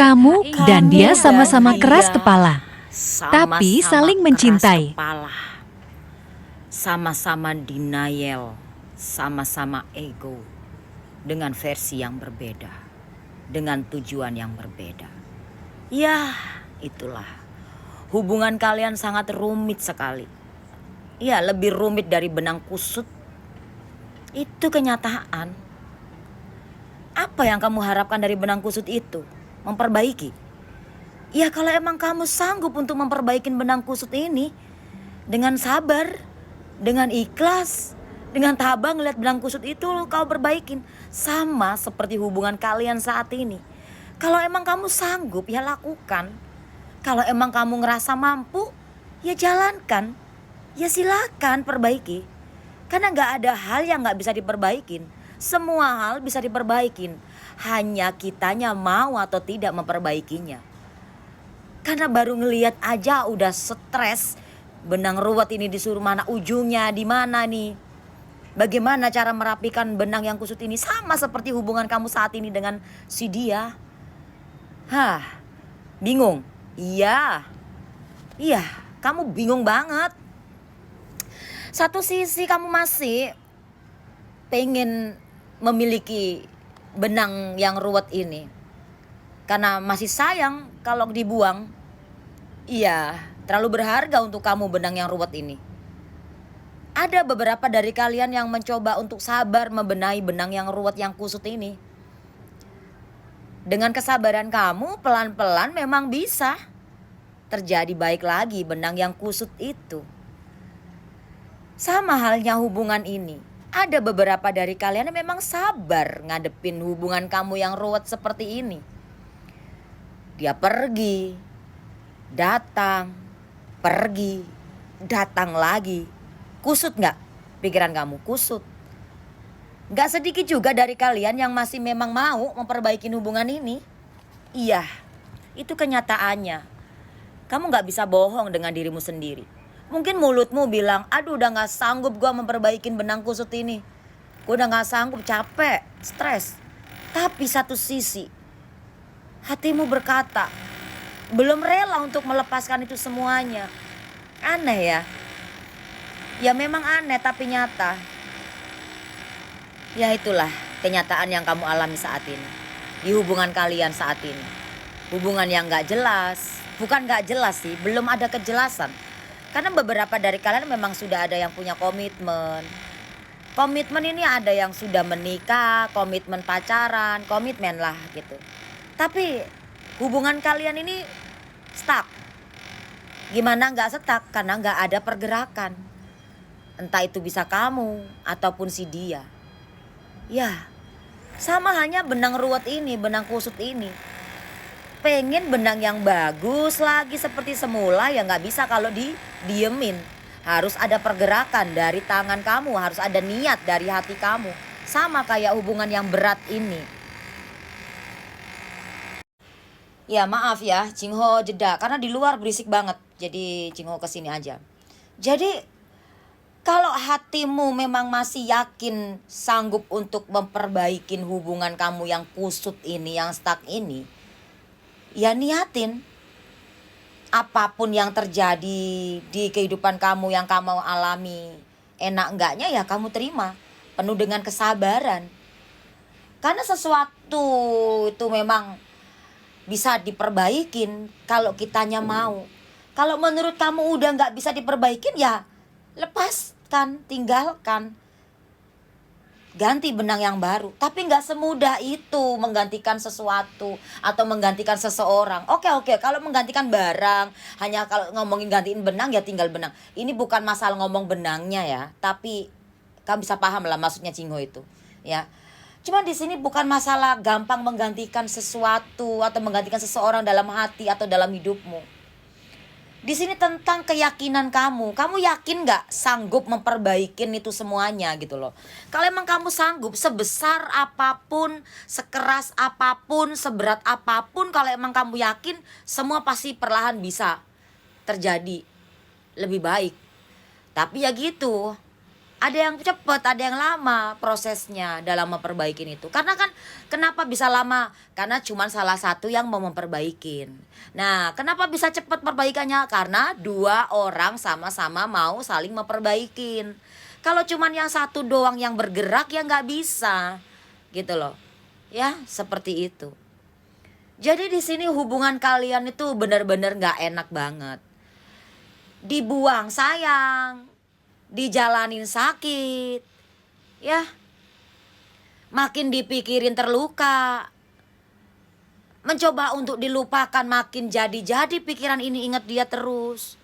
Kamu dan dia sama-sama keras dia kepala, tapi sama-sama saling keras mencintai. kepala, sama-sama denial, sama-sama ego, dengan versi yang berbeda, dengan tujuan yang berbeda. Ya, itulah. Hubungan kalian sangat rumit sekali. Ya, lebih rumit dari benang kusut. Itu kenyataan. Apa yang kamu harapkan dari benang kusut itu? Memperbaiki? Ya, kalau emang kamu sanggup untuk memperbaiki benang kusut ini dengan sabar, dengan ikhlas, dengan tabah ngeliat benang kusut itu kau perbaikin. Sama seperti hubungan kalian saat ini. Kalau emang kamu sanggup, ya lakukan. Kalau emang kamu ngerasa mampu, ya jalankan. Ya silakan perbaiki. Karena gak ada hal yang gak bisa diperbaikin. Semua hal bisa diperbaikin. Hanya kitanya mau atau tidak memperbaikinya. Karena baru ngelihat aja udah stres. Benang ruwet ini disuruh mana ujungnya, di mana nih. Bagaimana cara merapikan benang yang kusut ini. Sama seperti hubungan kamu saat ini dengan si dia. Bingung? Iya, kamu bingung banget. Satu sisi kamu masih pengen memiliki benang yang ruwet ini karena masih sayang kalau dibuang. Iya, terlalu berharga untuk kamu benang yang ruwet ini. Ada beberapa dari kalian yang mencoba untuk sabar membenahi benang yang ruwet yang kusut ini. Dengan kesabaran kamu, pelan-pelan memang bisa terjadi baik lagi benang yang kusut itu. Sama halnya hubungan ini. Ada beberapa dari kalian yang memang sabar ngadepin hubungan kamu yang ruwet seperti ini. Dia pergi, datang, pergi, datang lagi. Kusut gak pikiran kamu? Kusut. Gak sedikit juga dari kalian yang masih memang mau memperbaiki hubungan ini. Iya, itu kenyataannya. Kamu gak bisa bohong dengan dirimu sendiri. Mungkin mulutmu bilang, aduh udah gak sanggup gue memperbaiki benang kusut ini. Gue udah gak sanggup, capek, stres. Tapi satu sisi, hatimu berkata, belum rela untuk melepaskan itu semuanya. Aneh ya? Ya memang aneh tapi nyata. Ya itulah kenyataan yang kamu alami saat ini. Di hubungan kalian saat ini. Hubungan yang gak jelas. Bukan gak jelas sih, belum ada kejelasan. Karena beberapa dari kalian memang sudah ada yang punya komitmen. Komitmen ini ada yang sudah menikah, komitmen pacaran, komitmen lah gitu. Tapi hubungan kalian ini stuck. Gimana gak stuck? Karena gak ada pergerakan. Entah itu bisa kamu ataupun si dia. Ya, sama hanya benang ruwet ini, benang kusut ini. Pengen benang yang bagus lagi seperti semula ya gak bisa kalau didiemin. Harus ada pergerakan dari tangan kamu, harus ada niat dari hati kamu. Sama kayak hubungan yang berat ini. Ya maaf ya, Cingho jeda karena di luar berisik banget. Jadi Cingho kesini aja. Jadi kalau hatimu memang masih yakin sanggup untuk memperbaiki hubungan kamu yang kusut ini, yang stuck ini, ya niatin. Apapun yang terjadi di kehidupan kamu yang kamu alami, enak enggaknya ya kamu terima. Penuh dengan kesabaran. Karena sesuatu itu memang bisa diperbaikin kalau kitanya mau. Kalau menurut kamu udah gak bisa diperbaikin ya lepaskan, tinggalkan. Ganti benang yang baru. Tapi gak semudah itu menggantikan sesuatu atau menggantikan seseorang. Oke, kalau menggantikan barang, hanya kalau ngomongin gantiin benang ya tinggal benang. Ini bukan masalah ngomong benangnya ya, tapi kamu bisa paham lah maksudnya Cingho itu, ya. Cuma di sini bukan masalah gampang menggantikan sesuatu atau menggantikan seseorang dalam hati atau dalam hidupmu. Di sini tentang keyakinan kamu. Kamu yakin gak sanggup memperbaikin itu semuanya gitu loh. Kalau emang kamu sanggup sebesar apapun, sekeras apapun, seberat apapun, kalau emang kamu yakin semua pasti perlahan bisa terjadi lebih baik. Tapi ya gitu, Ada yang cepat, ada yang lama prosesnya dalam memperbaikin itu. Karena kan kenapa bisa lama? Karena cuma salah satu yang mau memperbaikin. Nah, kenapa bisa cepat perbaikannya? Karena dua orang sama-sama mau saling memperbaikin. Kalau cuma yang satu doang yang bergerak ya nggak bisa, gitu loh. Ya, seperti itu. Jadi di sini hubungan kalian itu benar-benar nggak enak banget. Dibuang sayang, dijalanin sakit, ya, makin dipikirin terluka, mencoba untuk dilupakan makin jadi pikiran ini ingat dia terus,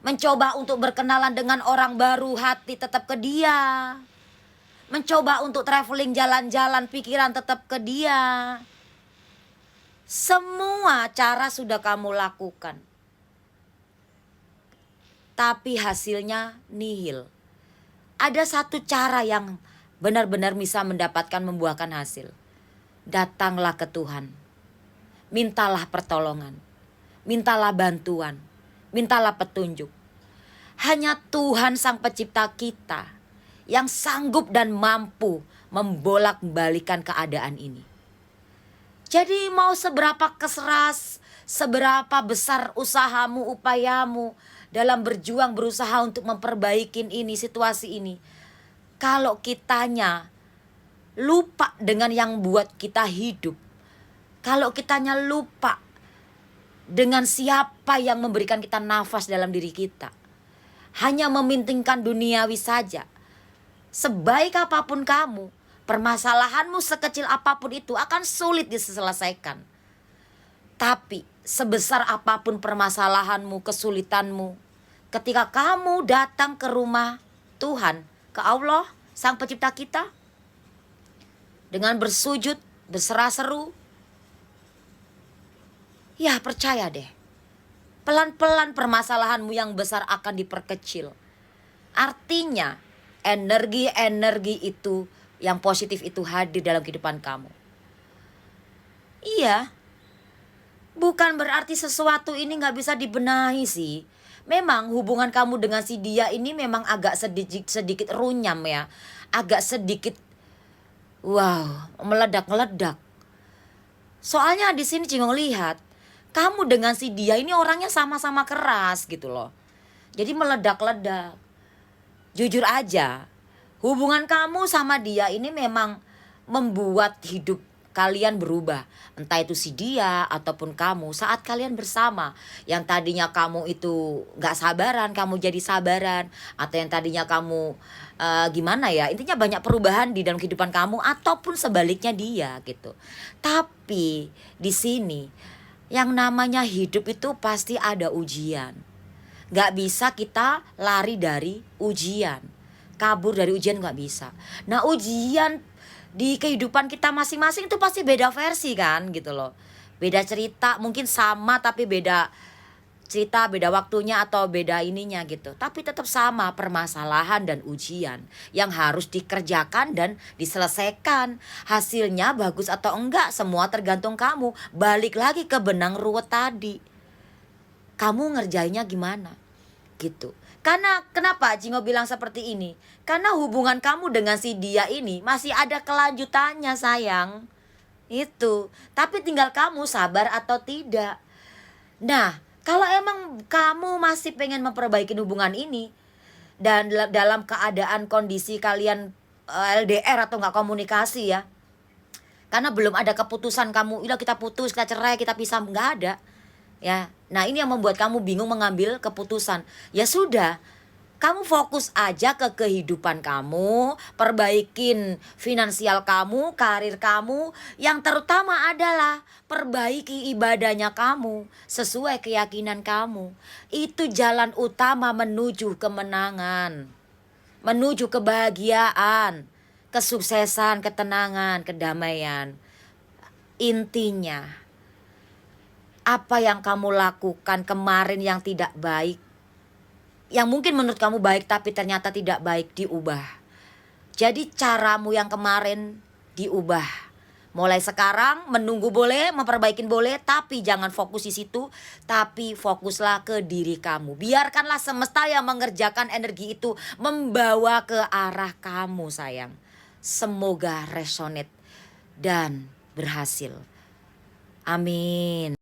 mencoba untuk berkenalan dengan orang baru hati tetap ke dia, mencoba untuk traveling jalan-jalan pikiran tetap ke dia. Semua cara sudah kamu lakukan, tapi hasilnya nihil. Ada satu cara yang benar-benar bisa mendapatkan membuahkan hasil. Datanglah ke Tuhan. Mintalah pertolongan. Mintalah bantuan. Mintalah petunjuk. Hanya Tuhan Sang Pencipta kita yang sanggup dan mampu membolak-balikan keadaan ini. Jadi mau seberapa keras, seberapa besar usahamu, upayamu dalam berjuang berusaha untuk memperbaikin ini, situasi ini. Kalau kitanya lupa dengan yang buat kita hidup. Kalau kitanya lupa dengan siapa yang memberikan kita nafas dalam diri kita. Hanya mementingkan duniawi saja. Sebaik apapun kamu, permasalahanmu sekecil apapun itu akan sulit diselesaikan. Tapi sebesar apapun permasalahanmu, kesulitanmu, ketika kamu datang ke rumah Tuhan, ke Allah, Sang Pencipta kita, dengan bersujud, berserah seru, ya percaya deh, pelan-pelan permasalahanmu yang besar akan diperkecil. Artinya energi-energi itu yang positif itu hadir dalam kehidupan kamu. Iya, bukan berarti sesuatu ini gak bisa dibenahi sih. Memang hubungan kamu dengan si dia ini memang agak sedikit runyam ya. Agak sedikit meledak-meledak. Soalnya di sini Cingong lihat kamu dengan si dia ini orangnya sama-sama keras gitu loh. Jadi meledak-ledak. Jujur aja, hubungan kamu sama dia ini memang membuat hidup kalian berubah. Entah itu si dia ataupun kamu saat kalian bersama. Yang tadinya kamu itu gak sabaran, kamu jadi sabaran. Atau yang tadinya kamu gimana ya, intinya banyak perubahan di dalam kehidupan kamu. Ataupun sebaliknya dia gitu. Tapi di sini yang namanya hidup itu pasti ada ujian. Gak bisa kita lari dari ujian. Kabur dari ujian gak bisa. Nah ujian di kehidupan kita masing-masing itu pasti beda versi kan gitu loh. Beda cerita, mungkin sama tapi beda cerita, beda waktunya atau beda ininya gitu. Tapi tetap sama permasalahan dan ujian yang harus dikerjakan dan diselesaikan. Hasilnya bagus atau enggak semua tergantung kamu. Balik lagi ke benang ruwet tadi. Kamu ngerjainnya gimana gitu. Karena kenapa Jingo bilang seperti ini? Karena hubungan kamu dengan si dia ini masih ada kelanjutannya sayang. Itu. Tapi tinggal kamu sabar atau tidak. Nah, kalau emang kamu masih pengen memperbaiki hubungan ini dan dalam keadaan kondisi kalian LDR atau nggak komunikasi ya. Karena belum ada keputusan kamu, udah kita putus, kita cerai, kita pisah, nggak ada. Ya, nah ini yang membuat kamu bingung mengambil keputusan. Ya sudah, kamu fokus aja ke kehidupan kamu, perbaikin finansial kamu, karir kamu. Yang terutama adalah perbaiki ibadahnya kamu sesuai keyakinan kamu. Itu jalan utama menuju kemenangan, menuju kebahagiaan, kesuksesan, ketenangan, kedamaian. Intinya, apa yang kamu lakukan kemarin yang tidak baik, yang mungkin menurut kamu baik tapi ternyata tidak baik, diubah. Jadi caramu yang kemarin diubah Mulai sekarang menunggu boleh, memperbaikin boleh, tapi jangan fokus di situ, tapi fokuslah ke diri kamu. Biarkanlah semesta yang mengerjakan energi itu membawa ke arah kamu sayang. Semoga resonate dan berhasil. Amin.